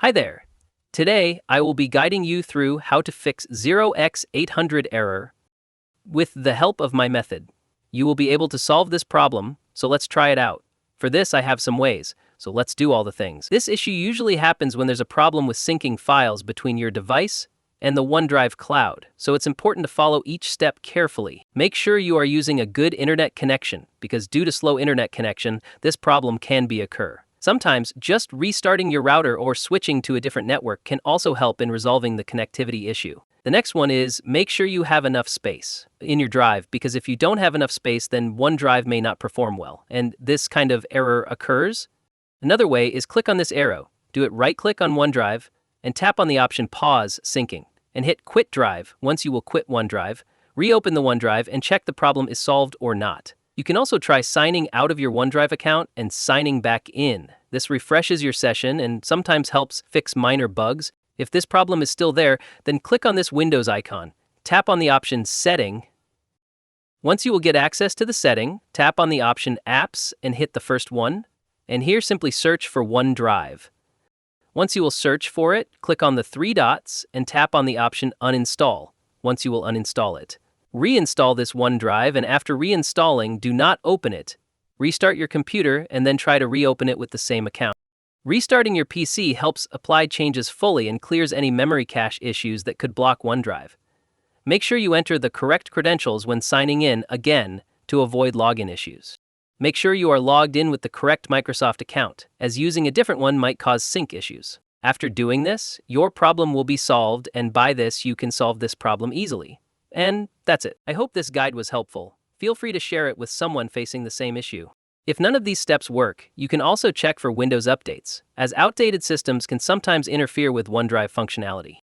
Hi there. Today, I will be guiding you through how to fix 0x800 error with the help of my method. You will be able to solve this problem, so let's try it out. For this, I have some ways, so let's do all the things. This issue usually happens when there's a problem with syncing files between your device and the OneDrive cloud, so it's important to follow each step carefully. Make sure you are using a good internet connection, because due to slow internet connection, this problem can occur. Sometimes, just restarting your router or switching to a different network can also help in resolving the connectivity issue. The next one is make sure you have enough space in your drive, because if you don't have enough space, then OneDrive may not perform well, and this kind of error occurs. Another way is click on this arrow, right-click on OneDrive, and tap on the option Pause Syncing, and hit Quit Drive. Once you will quit OneDrive, reopen the OneDrive and check the problem is solved or not. You can also try signing out of your OneDrive account and signing back in. This refreshes your session and sometimes helps fix minor bugs. If this problem is still there, then click on this Windows icon. Tap on the option Setting. Once you will get access to the setting, tap on the option Apps and hit the first one. And here simply search for OneDrive. Once you will search for it, click on the three dots and tap on the option Uninstall. Once you will uninstall it. Reinstall this OneDrive, and after reinstalling, do not open it. Restart your computer and then try to reopen it with the same account. Restarting your PC helps apply changes fully and clears any memory cache issues that could block OneDrive. Make sure you enter the correct credentials when signing in again to avoid login issues. Make sure you are logged in with the correct Microsoft account, as using a different one might cause sync issues. After doing this, your problem will be solved, and by this you can solve this problem easily. And that's it. I hope this guide was helpful. Feel free to share it with someone facing the same issue. If none of these steps work, you can also check for Windows updates, as outdated systems can sometimes interfere with OneDrive functionality.